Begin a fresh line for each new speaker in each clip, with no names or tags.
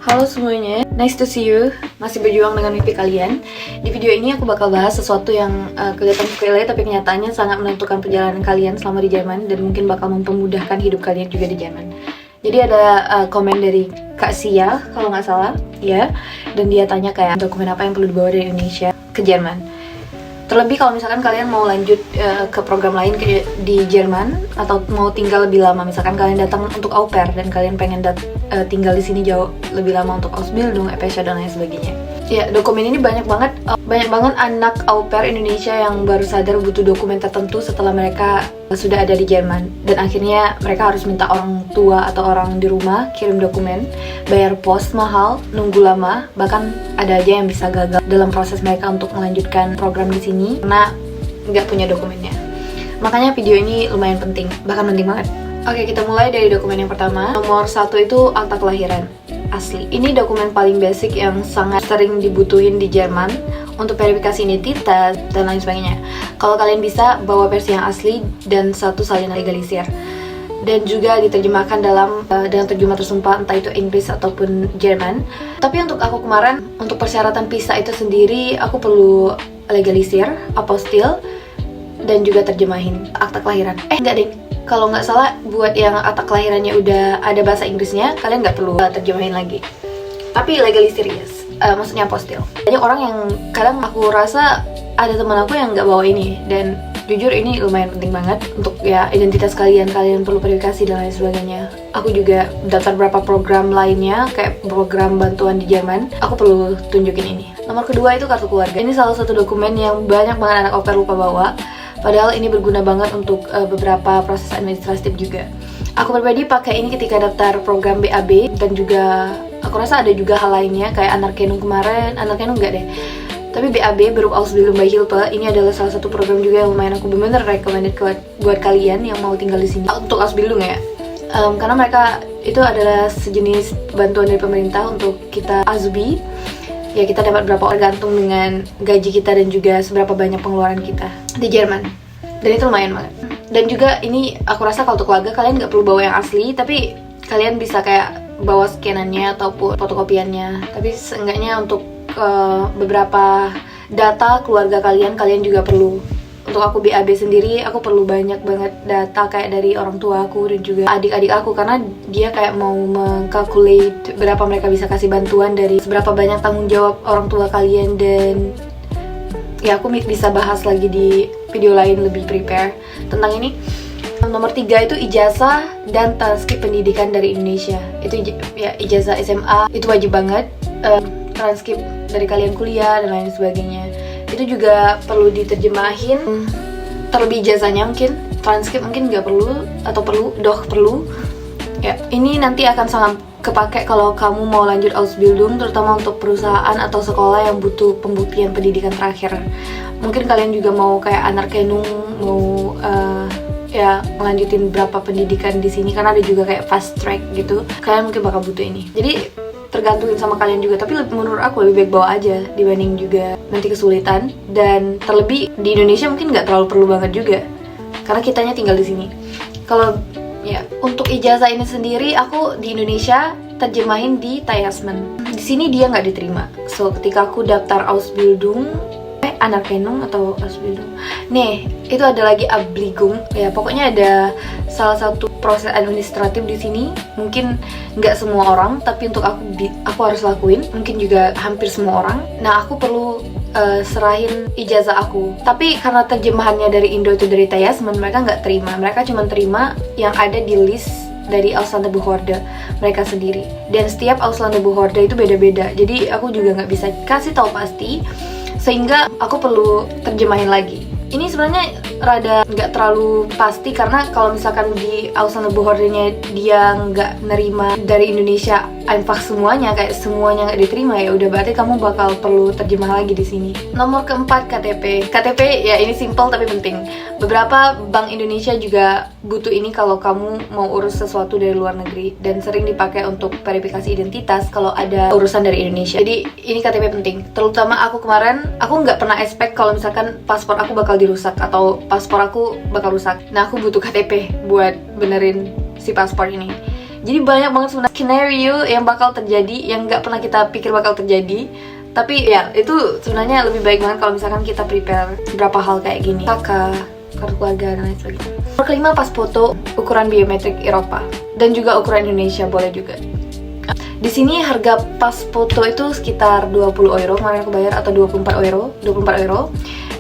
Halo semuanya, nice to see you. Masih berjuang dengan mimpi kalian. Di video ini aku bakal bahas sesuatu yang kelihatan sepele tapi kenyataannya sangat menentukan perjalanan kalian selama di Jerman dan mungkin bakal mempermudahkan hidup kalian juga di Jerman. Jadi ada komen dari Kak Sia kalau nggak salah, ya. Dan dia tanya kayak dokumen apa yang perlu dibawa dari Indonesia ke Jerman. Terlebih kalau misalkan kalian mau lanjut ke program lain di Jerman atau mau tinggal lebih lama, misalkan kalian datang untuk au pair dan kalian pengen tinggal di sini jauh lebih lama untuk Ausbildung, EPSA dan lain sebagainya. Ya, dokumen ini banyak banget anak au pair Indonesia yang baru sadar butuh dokumen tertentu setelah mereka sudah ada di Jerman dan akhirnya mereka harus minta orang tua atau orang di rumah kirim dokumen, bayar pos mahal, nunggu lama, bahkan ada aja yang bisa gagal dalam proses mereka untuk melanjutkan program di sini karena nggak punya dokumennya. Makanya video ini lumayan penting, bahkan penting banget. Oke, kita mulai dari dokumen yang pertama. Nomor 1 itu akta kelahiran asli. Ini dokumen paling basic yang sangat sering dibutuhin di Jerman untuk verifikasi identitas dan lain sebagainya. Kalau kalian bisa, bawa versi yang asli dan satu salinan legalisir. Dan juga diterjemahkan dengan terjemah tersumpah, entah itu Inggris ataupun Jerman. Tapi untuk aku kemarin, untuk persyaratan visa itu sendiri, aku perlu legalisir, apostil, dan juga terjemahin akta kelahiran. Enggak deh. Kalau nggak salah, buat yang akta kelahirannya udah ada bahasa Inggrisnya, kalian nggak perlu terjemahin lagi. Tapi legalisir yes, maksudnya apostil. Banyak orang yang kadang aku rasa ada teman aku yang nggak bawa ini, dan jujur ini lumayan penting banget untuk ya identitas kalian perlu verifikasi dan lain sebagainya. Aku juga daftar beberapa program lainnya, kayak program bantuan di Jerman, aku perlu tunjukin ini. Nomor kedua itu kartu keluarga. Ini salah satu dokumen yang banyak banget anak au pair lupa bawa. Padahal ini berguna banget untuk beberapa proses administratif juga. Aku pribadi pakai ini ketika daftar program BAB dan juga aku rasa ada juga hal lainnya kayak Anerkennung kemarin, Anerkennung enggak deh. Tapi BAB, Beruf Ausbildung by Hilfe, ini adalah salah satu program juga yang lumayan aku bener-bener recommended buat kalian yang mau tinggal di sini. Untuk Ausbildung ya, karena mereka itu adalah sejenis bantuan dari pemerintah untuk kita Azbi. Ya kita dapat berapa tergantung dengan gaji kita dan juga seberapa banyak pengeluaran kita di Jerman. Dan itu lumayan banget. Dan juga ini aku rasa kalau untuk keluarga kalian nggak perlu bawa yang asli, tapi kalian bisa kayak bawa scanannya ataupun fotokopiannya. Tapi seenggaknya untuk beberapa data keluarga kalian juga perlu. Untuk aku BAB sendiri, aku perlu banyak banget data kayak dari orang tua aku dan juga adik-adik aku, karena dia kayak mau mengkalkulate berapa mereka bisa kasih bantuan dari seberapa banyak tanggung jawab orang tua kalian. Dan ya aku bisa bahas lagi di video lain lebih prepare tentang ini. Nomor 3 itu ijazah dan transkrip pendidikan dari Indonesia. Itu ya ijazah SMA itu wajib banget, transkrip dari kalian kuliah dan lain sebagainya. Itu juga perlu diterjemahin. Terlebih ijazahnya mungkin, transkrip mungkin nggak perlu atau perlu, perlu. Ya, ini nanti akan sangat kepake kalau kamu mau lanjut Ausbildung, terutama untuk perusahaan atau sekolah yang butuh pembuktian pendidikan terakhir. Mungkin kalian juga mau kayak Anerkennung, mau ya melanjutin berapa pendidikan di sini karena ada juga kayak fast track gitu. Kalian mungkin bakal butuh ini. Jadi tergantungin sama kalian juga, tapi menurut aku lebih baik bawa aja dibanding juga nanti kesulitan. Dan terlebih di Indonesia mungkin nggak terlalu perlu banget juga karena kitanya tinggal di sini. Kalau ya untuk ijazah ini sendiri aku di Indonesia terjemahin di Tayasmen. Di sini dia nggak diterima. So ketika aku daftar Ausbildung, Anerkennung atau Ausbildung. Nih, itu ada lagi Abligung. Ya, pokoknya ada salah satu proses administratif di sini. Mungkin nggak semua orang, tapi untuk aku harus lakuin. Mungkin juga hampir semua orang. Nah, aku perlu serahin ijazah aku. Tapi karena terjemahannya dari Indo itu dari Tayasmen, mereka nggak terima. Mereka cuma terima yang ada di list dari Auslanderbehörde mereka sendiri. Dan setiap Auslanderbehörde itu beda-beda. Jadi aku juga nggak bisa kasih tahu pasti. Sehingga aku perlu terjemahin lagi. Ini sebenarnya rada nggak terlalu pasti karena kalau misalkan di Auslanderbehörde-nya dia nggak nerima dari Indonesia einfach semuanya, kayak semuanya nggak diterima, ya udah berarti kamu bakal perlu terjemah lagi di sini. Nomor keempat KTP. KTP ya ini simple tapi penting. Beberapa bank Indonesia juga butuh ini kalau kamu mau urus sesuatu dari luar negeri dan sering dipakai untuk verifikasi identitas kalau ada urusan dari Indonesia. Jadi ini KTP penting. Terutama aku kemarin, aku nggak pernah expect kalau misalkan paspor aku bakal dirusak atau paspor aku bakal rusak. Nah aku butuh KTP buat benerin si paspor ini. Jadi banyak banget sebenarnya skenario yang bakal terjadi, yang nggak pernah kita pikir bakal terjadi. Tapi ya itu sebenarnya lebih baik banget kalau misalkan kita prepare beberapa hal kayak gini, kakak, kartu keluarga dan lain sebagainya. Nomor kelima, pas foto ukuran biometrik Eropa dan juga ukuran Indonesia boleh juga. Di sini harga pas foto itu sekitar 20 euro kemarin aku bayar, atau 24 euro.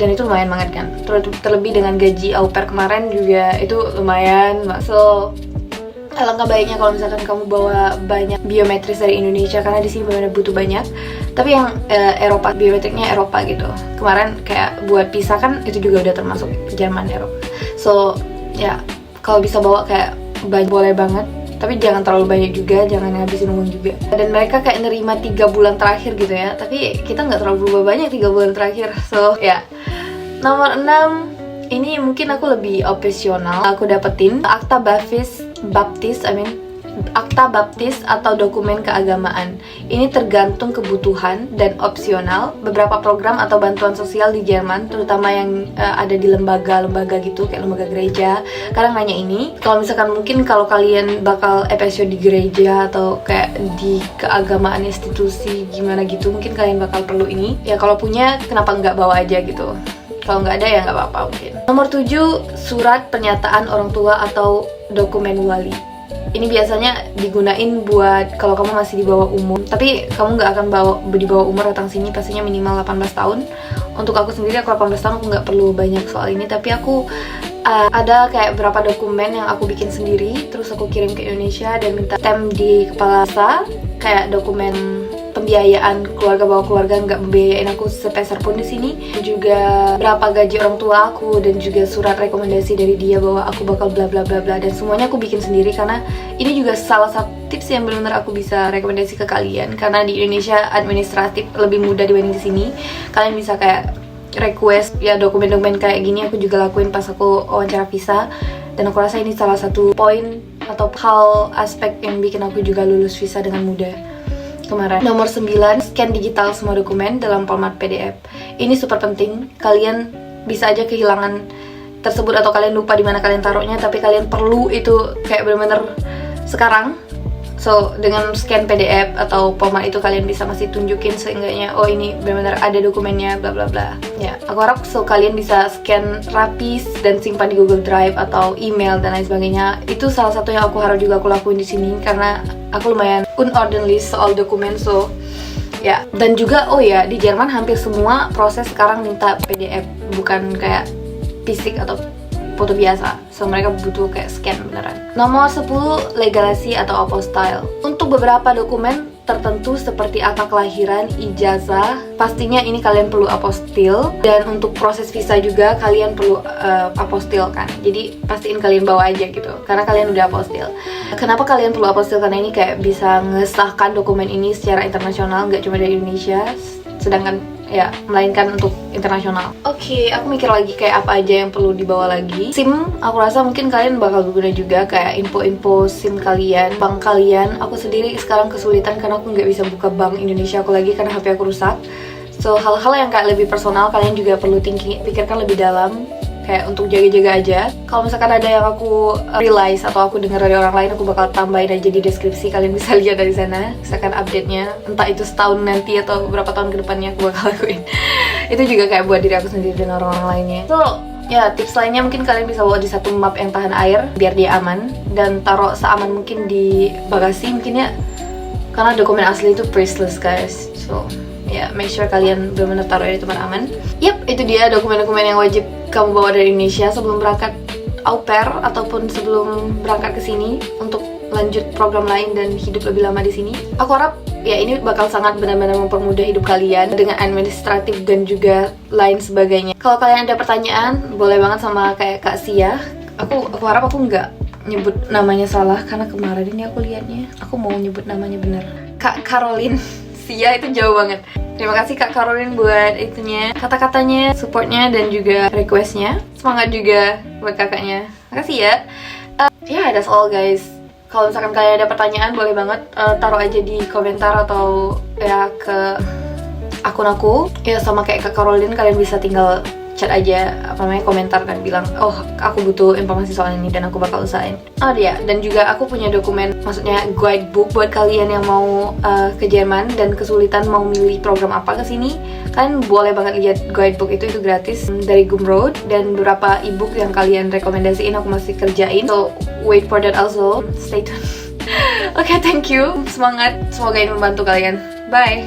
Dan itu lumayan banget kan. Terlebih dengan gaji au pair kemarin juga itu lumayan. So alangkah baiknya kalau misalkan kamu bawa banyak biometris dari Indonesia, karena di sini benar-benar butuh banyak. Tapi yang Eropa, biometriknya Eropa gitu. Kemarin kayak buat visa kan itu juga udah termasuk Jerman, Eropa. So ya kalau bisa bawa kayak banyak boleh banget, tapi jangan terlalu banyak juga, jangan ngabisin uang juga. Dan mereka kayak nerima 3 bulan terakhir gitu ya, tapi kita nggak terlalu berubah banyak 3 bulan terakhir. So ya. Nomor 6, ini mungkin aku lebih opsional. Aku dapetin akta baptis atau dokumen keagamaan. Ini tergantung kebutuhan dan opsional. Beberapa program atau bantuan sosial di Jerman, terutama yang ada di lembaga-lembaga gitu, kayak lembaga gereja, kadang nanya ini. Kalau misalkan mungkin kalau kalian bakal episode di gereja atau kayak di keagamaan institusi gimana gitu, mungkin kalian bakal perlu ini. Ya kalau punya, kenapa nggak bawa aja gitu. Kalau nggak ada ya nggak apa-apa mungkin. Nomor 7, surat pernyataan orang tua atau dokumen wali. Ini biasanya digunain buat kalau kamu masih di bawah umur, tapi kamu nggak akan di bawah umur datang sini, pastinya minimal 18 tahun. Untuk aku sendiri, aku 18 tahun, aku nggak perlu banyak soal ini, tapi aku ada kayak beberapa dokumen yang aku bikin sendiri, terus aku kirim ke Indonesia dan minta stamp di kepala saya, kayak dokumen pembiayaan keluarga, bahwa keluarga nggak membiayain aku sepeser pun di sini, juga berapa gaji orang tua aku, dan juga surat rekomendasi dari dia bahwa aku bakal bla bla bla bla, dan semuanya aku bikin sendiri. Karena ini juga salah satu tips yang benar-benar aku bisa rekomendasi ke kalian, karena di Indonesia administratif lebih mudah dibanding di sini. Kalian bisa kayak request ya dokumen-dokumen kayak gini, aku juga lakuin pas aku wawancara visa, dan aku rasa ini salah satu poin atau hal aspek yang bikin aku juga lulus visa dengan mudah kemarin. Nomor 9, scan digital semua dokumen dalam format PDF. Ini super penting. Kalian bisa aja kehilangan tersebut atau kalian lupa di mana kalian taruhnya, tapi kalian perlu itu kayak bener-bener sekarang. So dengan scan PDF atau format itu kalian bisa masih tunjukin seenggaknya, oh ini benar-benar ada dokumennya, bla bla bla. Ya, aku harap kalian bisa scan rapi dan simpan di Google Drive atau email dan lain sebagainya. Itu salah satu yang aku harap juga aku lakuin di sini, karena aku lumayan unorderly soal dokumen. So ya, dan juga oh ya, di Jerman hampir semua proses sekarang minta PDF, bukan kayak fisik atau foto biasa. So mereka butuh kayak scan beneran. Nomor 10, legalasi atau apostille. Untuk beberapa dokumen tertentu seperti akta kelahiran, ijazah, pastinya ini kalian perlu apostille. Dan untuk proses visa juga kalian perlu apostille kan. Jadi pastiin kalian bawa aja gitu, karena kalian udah apostille. Kenapa kalian perlu apostille? Karena ini kayak bisa ngesahkan dokumen ini secara internasional, nggak cuma dari Indonesia, sedangkan ya melainkan untuk internasional. Oke, aku mikir lagi kayak apa aja yang perlu dibawa lagi. SIM, aku rasa mungkin kalian bakal berguna juga, kayak info-info SIM kalian, bank kalian. Aku sendiri sekarang kesulitan karena aku nggak bisa buka bank Indonesia aku lagi karena HP aku rusak. So hal-hal yang kayak lebih personal kalian juga perlu pikirkan lebih dalam, kayak untuk jaga-jaga aja. Kalau misalkan ada yang aku realize atau aku dengar dari orang lain, aku bakal tambahin aja di deskripsi, kalian bisa lihat dari sana misalkan update-nya, entah itu setahun nanti atau beberapa tahun ke depannya aku bakal lakuin. Itu juga kayak buat diri aku sendiri dan orang-orang lainnya. So ya, tips lainnya mungkin kalian bisa bawa di satu map yang tahan air biar dia aman, dan taruh seaman mungkin di bagasi mungkin ya, karena dokumen asli itu priceless guys. So ya, make sure kalian benar-benar taruh di tempat aman. Yap, itu dia dokumen-dokumen yang wajib kamu bawa dari Indonesia sebelum berangkat au pair ataupun sebelum berangkat ke sini untuk lanjut program lain dan hidup lebih lama di sini. Aku harap ya ini bakal sangat benar-benar mempermudah hidup kalian dengan administratif dan juga lain sebagainya. Kalau kalian ada pertanyaan, boleh banget sama kayak Kak Sia. Aku harap aku nggak nyebut namanya salah, karena kemarin ini aku lihatnya aku mau nyebut namanya bener. Kak Caroline Sia itu jauh banget. Terima kasih Kak Caroline buat itunya, kata-katanya, supportnya, dan juga requestnya. Semangat juga buat kakaknya. Makasih ya. Ya, that's all guys. Kalau misalkan kalian ada pertanyaan, boleh banget taruh aja di komentar atau ya ke akun aku. Ya sama kayak Kak Caroline, kalian bisa tinggal chat aja, apa namanya, komentar dan bilang, oh aku butuh informasi soal ini dan aku bakal usahain. Oh ya, dan juga aku punya dokumen, maksudnya guidebook buat kalian yang mau ke Jerman dan kesulitan mau milih program apa ke sini. Kalian boleh banget lihat guidebook itu gratis dari Gumroad, dan beberapa ebook yang kalian rekomendasiin aku masih kerjain. So wait for that also, stay tuned. Oke, thank you, semangat, semoga ini membantu kalian. Bye.